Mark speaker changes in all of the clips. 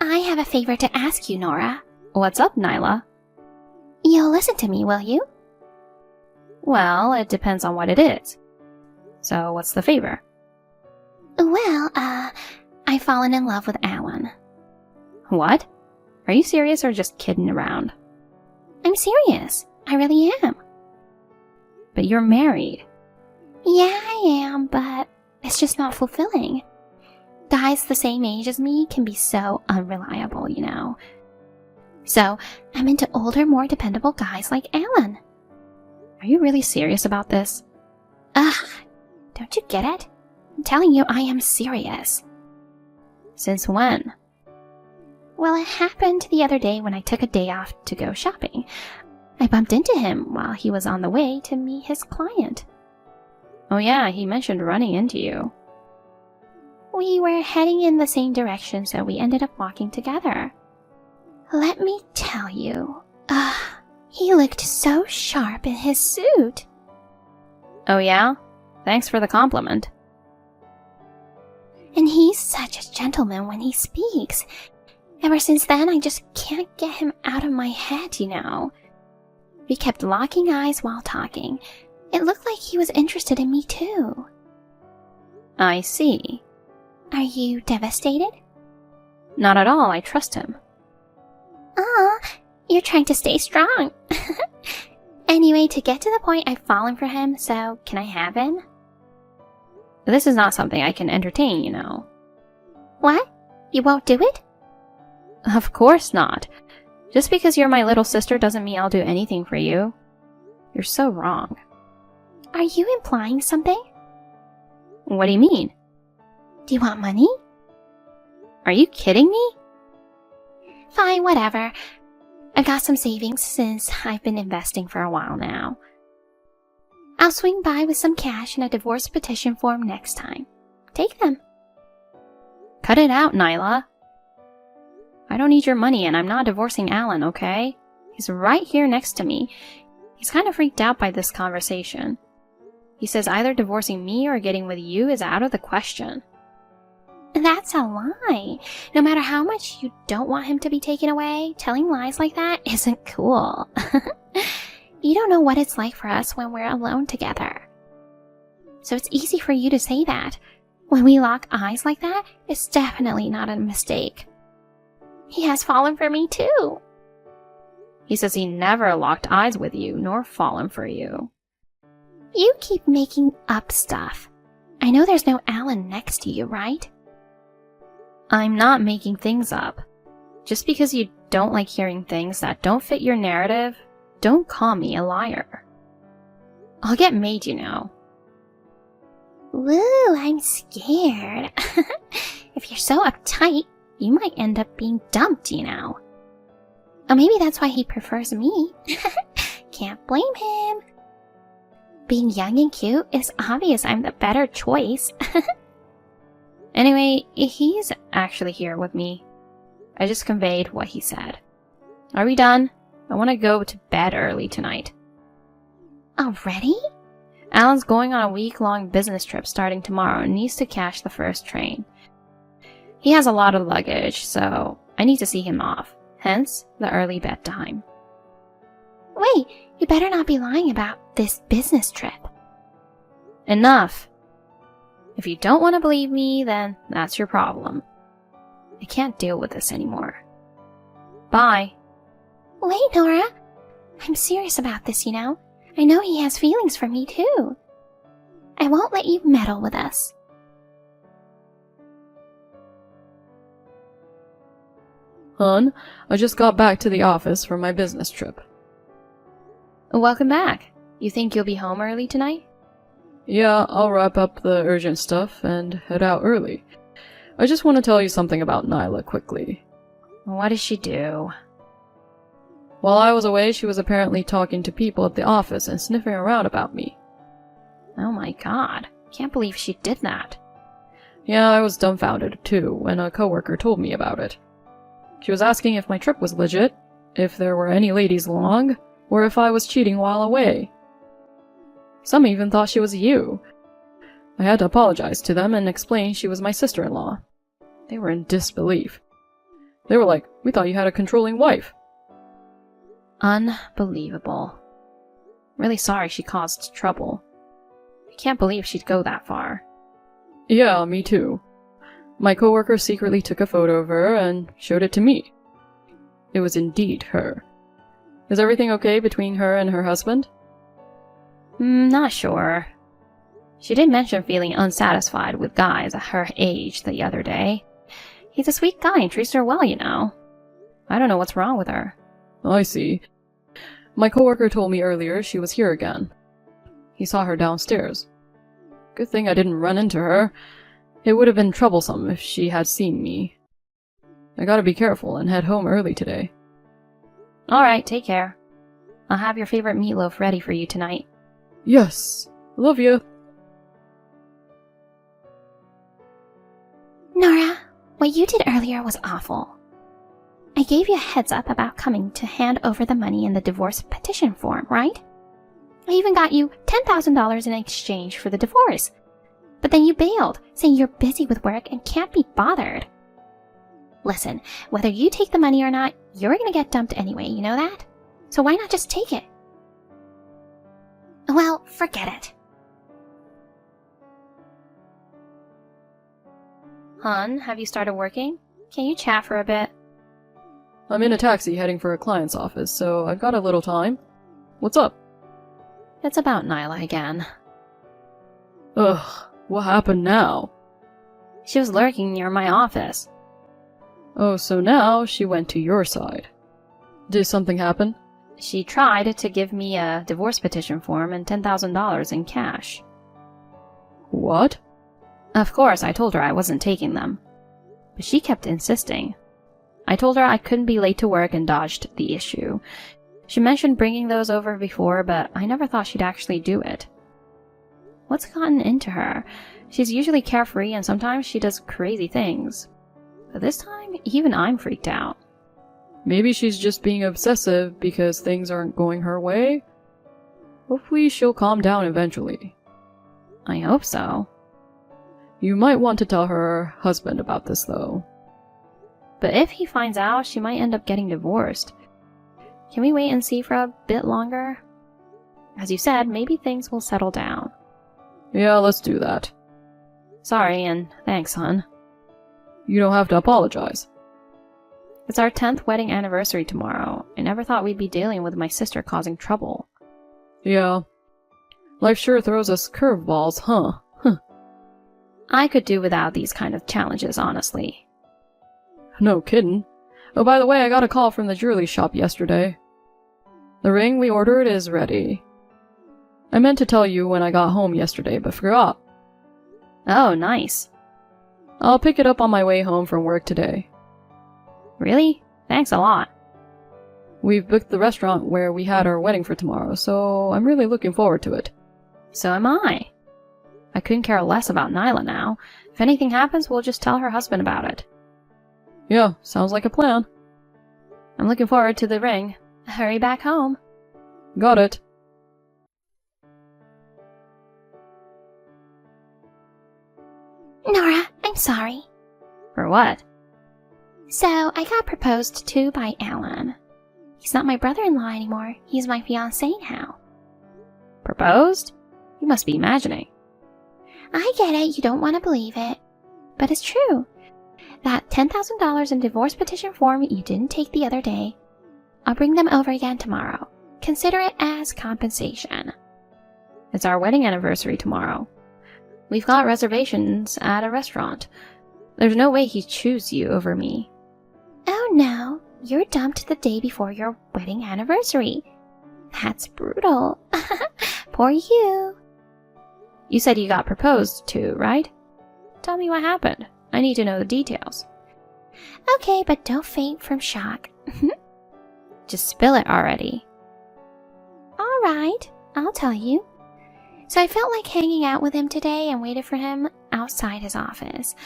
Speaker 1: I have a favor to ask you, Nora.
Speaker 2: What's up, Nyla?
Speaker 1: You'll listen to me, will you?
Speaker 2: Well, it depends on what it is. So, what's the favor?
Speaker 1: Well, I've fallen in love with Alan.
Speaker 2: What? Are you serious or just kidding around?
Speaker 1: I'm serious. I really am.
Speaker 2: But you're married.
Speaker 1: Yeah, I am, but it's just not fulfilling. Guys the same age as me can be so unreliable, you know. So, I'm into older, more dependable guys like Alan.
Speaker 2: Are you really serious about this?
Speaker 1: Ugh, don't you get it? I'm telling you, I am serious.
Speaker 2: Since when?
Speaker 1: Well, it happened the other day when I took a day off to go shopping. I bumped into him while he was on the way to meet his client.
Speaker 2: Oh yeah, he mentioned running into you.
Speaker 1: We were heading in the same direction, so we ended up walking together. Let me tell you, he looked so sharp in his suit.
Speaker 2: Oh yeah? Thanks for the compliment.
Speaker 1: And he's such a gentleman when he speaks. Ever since then, I just can't get him out of my head, you know. We kept locking eyes while talking. It looked like he was interested in me too.
Speaker 2: I see.
Speaker 1: Are you devastated?
Speaker 2: Not at all, I trust him.
Speaker 1: Aw, you're trying to stay strong. Anyway, to get to the point, I've fallen for him, so can I have him?
Speaker 2: This is not something I can entertain, you know.
Speaker 1: What? You won't do it?
Speaker 2: Of course not. Just because you're my little sister doesn't mean I'll do anything for you. You're so wrong.
Speaker 1: Are you implying something?
Speaker 2: What do you mean?
Speaker 1: Do you want money?
Speaker 2: Are you kidding me?
Speaker 1: Fine, whatever. I've got some savings since I've been investing for a while now. I'll swing by with some cash and a divorce petition form next time. Take them.
Speaker 2: Cut it out, Nyla. I don't need your money and I'm not divorcing Alan, okay? He's right here next to me. He's kind of freaked out by this conversation. He says either divorcing me or getting with you is out of the question.
Speaker 1: That's a lie. No matter how much you don't want him to be taken away, telling lies like that isn't cool. You don't know what it's like for us when we're alone together. So it's easy for you to say that. When we lock eyes like that, it's definitely not a mistake. He has fallen for me too.
Speaker 2: He says he never locked eyes with you, nor fallen for you.
Speaker 1: You keep making up stuff. I know there's no Alan next to you, right?
Speaker 2: I'm not making things up. Just because you don't like hearing things that don't fit your narrative, don't call me a liar. I'll get made, you know.
Speaker 1: Woo, I'm scared. If you're so uptight, you might end up being dumped, you know. Or maybe that's why he prefers me. Can't blame him. Being young and cute, it's obvious I'm the better choice.
Speaker 2: Anyway, he's actually here with me. I just conveyed what he said. Are we done? I want to go to bed early tonight.
Speaker 1: Already?
Speaker 2: Alan's going on a week-long business trip starting tomorrow and needs to catch the first train. He has a lot of luggage, so I need to see him off. Hence, the early bedtime.
Speaker 1: Wait, you better not be lying about this business trip.
Speaker 2: Enough. If you don't want to believe me, then that's your problem. I can't deal with this anymore. Bye.
Speaker 1: Wait, Nora. I'm serious about this, you know. I know he has feelings for me, too. I won't let you meddle with us.
Speaker 3: Hon, I just got back to the office from my business trip.
Speaker 2: Welcome back. You think you'll be home early tonight?
Speaker 3: Yeah, I'll wrap up the urgent stuff and head out early. I just want to tell you something about Nyla quickly.
Speaker 2: What did she do?
Speaker 3: While I was away, she was apparently talking to people at the office and sniffing around about me.
Speaker 2: Oh my god. Can't believe she did that.
Speaker 3: Yeah, I was dumbfounded too when a coworker told me about it. She was asking if my trip was legit, if there were any ladies along, or if I was cheating while away. Some even thought she was you. I had to apologize to them and explain she was my sister-in-law. They were in disbelief. They were like, "We thought you had a controlling wife."
Speaker 2: Unbelievable. Really sorry she caused trouble. I can't believe she'd go that far.
Speaker 3: Yeah, me too. My coworker secretly took a photo of her and showed it to me. It was indeed her. Is everything okay between her and her husband?
Speaker 2: Not sure. She did mention feeling unsatisfied with guys at her age the other day. He's a sweet guy and treats her well, you know. I don't know what's wrong with her.
Speaker 3: I see. My coworker told me earlier she was here again. He saw her downstairs. Good thing I didn't run into her. It would have been troublesome if she had seen me. I gotta be careful and head home early today.
Speaker 2: Alright, take care. I'll have your favorite meatloaf ready for you tonight.
Speaker 3: Yes, love you.
Speaker 1: Nora, what you did earlier was awful. I gave you a heads up about coming to hand over the money in the divorce petition form, right? I even got you $10,000 in exchange for the divorce. But then you bailed, saying you're busy with work and can't be bothered. Listen, whether you take the money or not, you're gonna get dumped anyway, you know that? So why not just take it? Well, forget it.
Speaker 2: Hun, have you started working? Can you chat for a bit?
Speaker 3: I'm in a taxi heading for a client's office, so I've got a little time. What's up?
Speaker 2: It's about Nyla again.
Speaker 3: Ugh, what happened now?
Speaker 2: She was lurking near my office.
Speaker 3: Oh, so now she went to your side. Did something happen?
Speaker 2: She tried to give me a divorce petition form and $10,000 in cash.
Speaker 3: What?
Speaker 2: Of course, I told her I wasn't taking them. But she kept insisting. I told her I couldn't be late to work and dodged the issue. She mentioned bringing those over before, but I never thought she'd actually do it. What's gotten into her? She's usually carefree and sometimes she does crazy things. But this time, even I'm freaked out.
Speaker 3: Maybe she's just being obsessive because things aren't going her way. Hopefully she'll calm down eventually.
Speaker 2: I hope so.
Speaker 3: You might want to tell her husband about this, though.
Speaker 2: But if he finds out, she might end up getting divorced. Can we wait and see for a bit longer? As you said, maybe things will settle down.
Speaker 3: Yeah, let's do that.
Speaker 2: Sorry, and thanks, hon.
Speaker 3: You don't have to apologize.
Speaker 2: It's our 10th wedding anniversary tomorrow. I never thought we'd be dealing with my sister causing trouble.
Speaker 3: Yeah. Life sure throws us curveballs, huh?
Speaker 2: I could do without these kind of challenges, honestly.
Speaker 3: No kidding. Oh, by the way, I got a call from the jewelry shop yesterday. The ring we ordered is ready. I meant to tell you when I got home yesterday, but forgot.
Speaker 2: Oh, nice.
Speaker 3: I'll pick it up on my way home from work today.
Speaker 2: Really? Thanks a lot.
Speaker 3: We've booked the restaurant where we had our wedding for tomorrow, so I'm really looking forward to it.
Speaker 2: So am I. I couldn't care less about Nyla now. If anything happens, we'll just tell her husband about it.
Speaker 3: Yeah, sounds like a plan.
Speaker 2: I'm looking forward to the ring. Hurry back home.
Speaker 3: Got it.
Speaker 1: Nora, I'm sorry.
Speaker 2: For what?
Speaker 1: So, I got proposed to by Alan. He's not my brother-in-law anymore. He's my fiancé now.
Speaker 2: Proposed? You must be imagining.
Speaker 1: I get it, you don't want to believe it. But it's true. That $10,000 in divorce petition form you didn't take the other day, I'll bring them over again tomorrow. Consider it as compensation.
Speaker 2: It's our wedding anniversary tomorrow. We've got reservations at a restaurant. There's no way he'd choose you over me.
Speaker 1: Oh no, you're dumped the day before your wedding anniversary. That's brutal. Poor you.
Speaker 2: You said you got proposed to, right? Tell me what happened. I need to know the details.
Speaker 1: Okay, but don't faint from shock.
Speaker 2: Just spill it already.
Speaker 1: Alright, I'll tell you. So I felt like hanging out with him today and waited for him outside his office.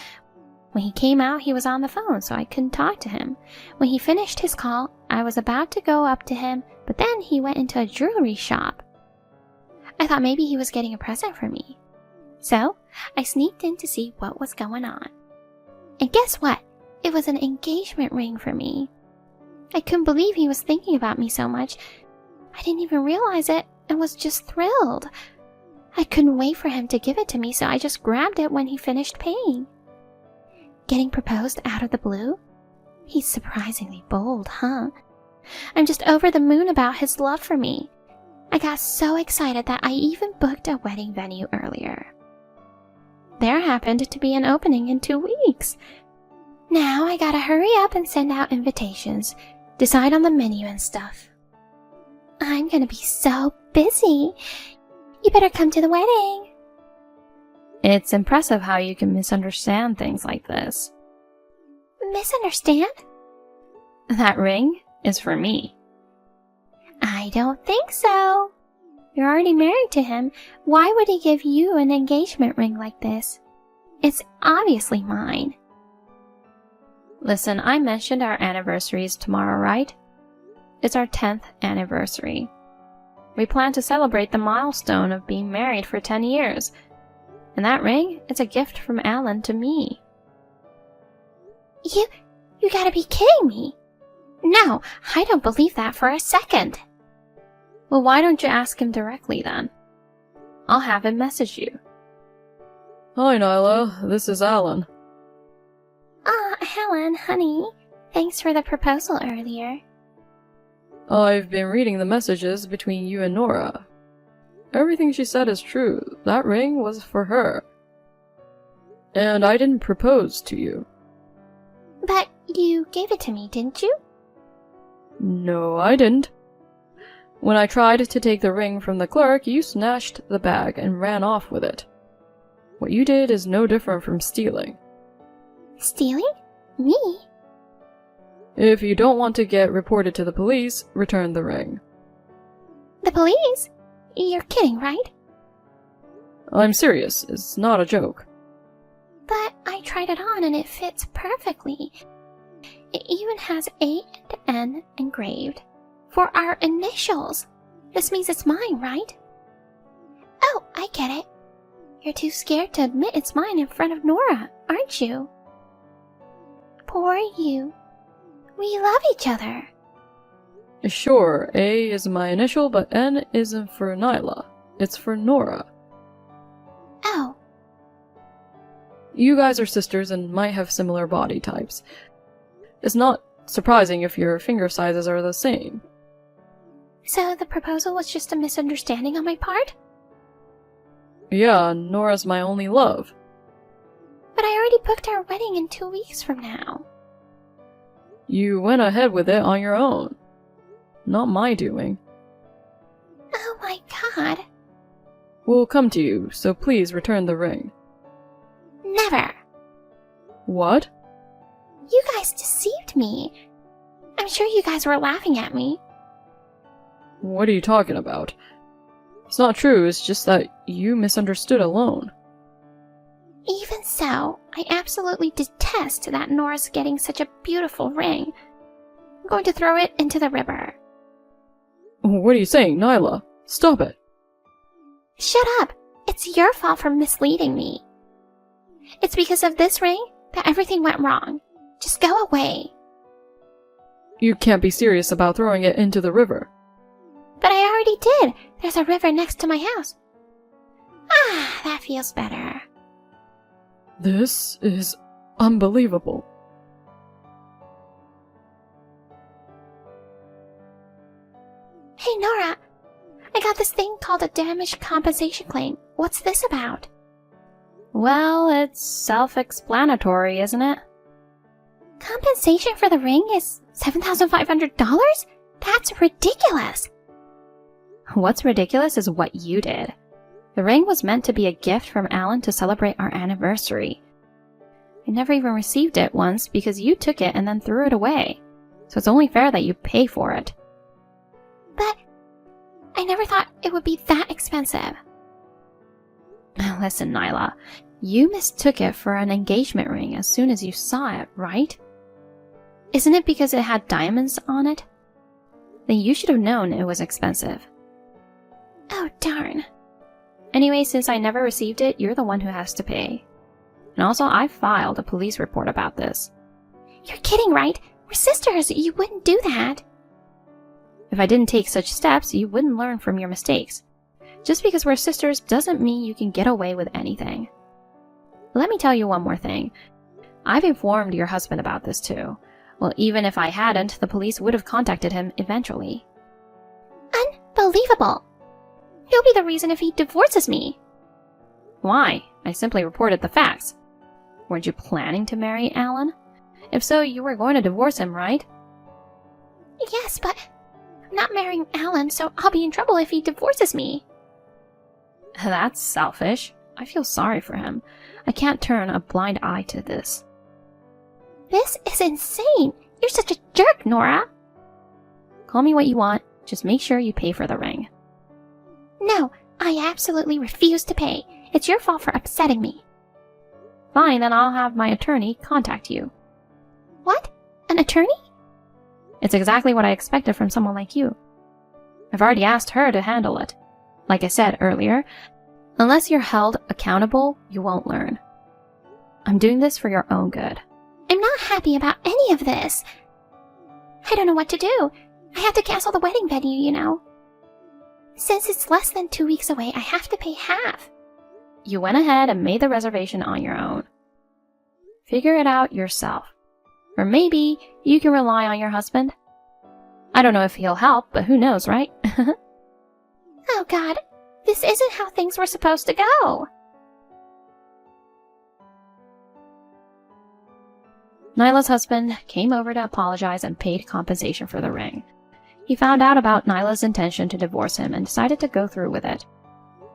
Speaker 1: When he came out, he was on the phone, so I couldn't talk to him. When he finished his call, I was about to go up to him, but then he went into a jewelry shop. I thought maybe he was getting a present for me. So, I sneaked in to see what was going on. And guess what? it was an engagement ring for me. I couldn't believe he was thinking about me so much. I didn't even realize it and was just thrilled. I couldn't wait for him to give it to me, so I just grabbed it when he finished paying. Getting proposed out of the blue? He's surprisingly bold, huh? I'm just over the moon about his love for me. I got so excited that I even booked a wedding venue earlier. There happened to be an opening in 2 weeks. Now I gotta hurry up and send out invitations, decide on the menu and stuff. I'm gonna be so busy. You better come to the wedding.
Speaker 2: It's impressive how you can misunderstand things like this.
Speaker 1: Misunderstand?
Speaker 2: That ring is for me.
Speaker 1: I don't think so. You're already married to him. Why would he give you an engagement ring like this? It's obviously mine.
Speaker 2: Listen, I mentioned our anniversary is tomorrow, right? It's our 10th anniversary. We plan to celebrate the milestone of being married for 10 years. And that ring, it's a gift from Alan to me.
Speaker 1: You gotta be kidding me. No, I don't believe that for a second.
Speaker 2: Well, why don't you ask him directly then? I'll have him message you.
Speaker 3: Hi, Nyla. This is Alan.
Speaker 1: Helen, honey. Thanks for the proposal earlier.
Speaker 3: I've been reading the messages between you and Nora. Everything she said is true. That ring was for her. And I didn't propose to you.
Speaker 1: But you gave it to me, didn't you?
Speaker 3: No, I didn't. When I tried to take the ring from the clerk, you snatched the bag and ran off with it. What you did is no different from stealing.
Speaker 1: Stealing? Me?
Speaker 3: If you don't want to get reported to the police, return the ring.
Speaker 1: The police? You're kidding, right?
Speaker 3: I'm serious. It's not a joke.
Speaker 1: But I tried it on and it fits perfectly. It even has A and N engraved. For our initials. This means it's mine, right? Oh, I get it. You're too scared to admit it's mine in front of Nora, aren't you? Poor you. We love each other.
Speaker 3: Sure, A is my initial, but N isn't for Nyla. It's for Nora.
Speaker 1: Oh.
Speaker 3: You guys are sisters and might have similar body types. It's not surprising if your finger sizes are the same.
Speaker 1: So the proposal was just a misunderstanding on my part?
Speaker 3: Yeah, Nora's my only love.
Speaker 1: But I already booked our wedding in 2 weeks from now.
Speaker 3: You went ahead with it on your own. Not my doing.
Speaker 1: Oh my god.
Speaker 3: We'll come to you, so please return the ring.
Speaker 1: Never.
Speaker 3: What?
Speaker 1: You guys deceived me. I'm sure you guys were laughing at me.
Speaker 3: What are you talking about? It's not true, it's just that you misunderstood alone.
Speaker 1: Even so, I absolutely detest that Nora's getting such a beautiful ring. I'm going to throw it into the river.
Speaker 3: What are you saying, Nyla? Stop it.
Speaker 1: Shut up! It's your fault for misleading me. It's because of this ring that everything went wrong. Just go away.
Speaker 3: You can't be serious about throwing it into the river.
Speaker 1: But I already did. There's a river next to my house. Ah, that feels better.
Speaker 3: This is unbelievable.
Speaker 1: Hey, Nora. I got this thing called a damage compensation claim. What's this about?
Speaker 2: Well, it's self-explanatory, isn't it?
Speaker 1: Compensation for the ring is $7,500? That's ridiculous.
Speaker 2: What's ridiculous is what you did. The ring was meant to be a gift from Alan to celebrate our anniversary. I never even received it once because you took it and then threw it away. So it's only fair that you pay for it.
Speaker 1: But I never thought it would be that expensive.
Speaker 2: Listen, Nyla, you mistook it for an engagement ring as soon as you saw it, right? Isn't it because it had diamonds on it? Then you should have known it was expensive.
Speaker 1: Oh, darn.
Speaker 2: Anyway, since I never received it, you're the one who has to pay. And also, I filed a police report about this.
Speaker 1: You're kidding, right? We're sisters. You wouldn't do that.
Speaker 2: If I didn't take such steps, you wouldn't learn from your mistakes. Just because we're sisters doesn't mean you can get away with anything. Let me tell you one more thing. I've informed your husband about this too. Well, even if I hadn't, the police would have contacted him eventually.
Speaker 1: Unbelievable. He'll be the reason if he divorces me.
Speaker 2: Why? I simply reported the facts. Weren't you planning to marry Alan? If so, you were going to divorce him, right?
Speaker 1: Yes, but I'm not marrying Alan, so I'll be in trouble if he divorces me.
Speaker 2: That's selfish. I feel sorry for him. I can't turn a blind eye to this.
Speaker 1: This is insane. You're such a jerk, Nora.
Speaker 2: Call me what you want. Just make sure you pay for the ring.
Speaker 1: No, I absolutely refuse to pay. It's your fault for upsetting me.
Speaker 2: Fine, then I'll have my attorney contact you.
Speaker 1: What? An attorney?
Speaker 2: It's exactly what I expected from someone like you. I've already asked her to handle it. Like I said earlier, unless you're held accountable, you won't learn. I'm doing this for your own good.
Speaker 1: I'm not happy about any of this. I don't know what to do. I have to cancel the wedding venue, you know. Since it's less than 2 weeks away, I have to pay half.
Speaker 2: You went ahead and made the reservation on your own. Figure it out yourself. Or maybe you can rely on your husband. I don't know if he'll help, but who knows, right?
Speaker 1: Oh God, this isn't how things were supposed to go.
Speaker 2: Nyla's husband came over to apologize and paid compensation for the ring. He found out about Nyla's intention to divorce him and decided to go through with it.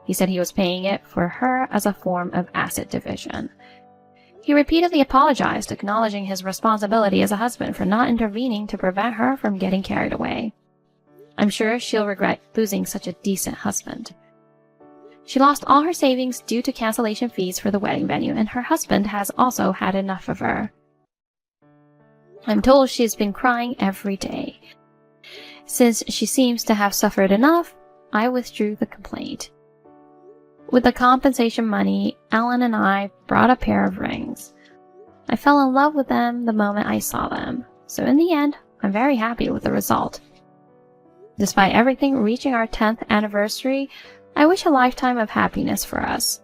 Speaker 2: He said he was paying it for her as a form of asset division. He repeatedly apologized, acknowledging his responsibility as a husband for not intervening to prevent her from getting carried away. I'm sure she'll regret losing such a decent husband. She lost all her savings due to cancellation fees for the wedding venue, and her husband has also had enough of her. I'm told she's been crying every day. Since she seems to have suffered enough, I withdrew the complaint. With the compensation money, Alan and I brought a pair of rings. I fell in love with them the moment I saw them, so in the end, I'm very happy with the result. Despite everything reaching our 10th anniversary, I wish a lifetime of happiness for us.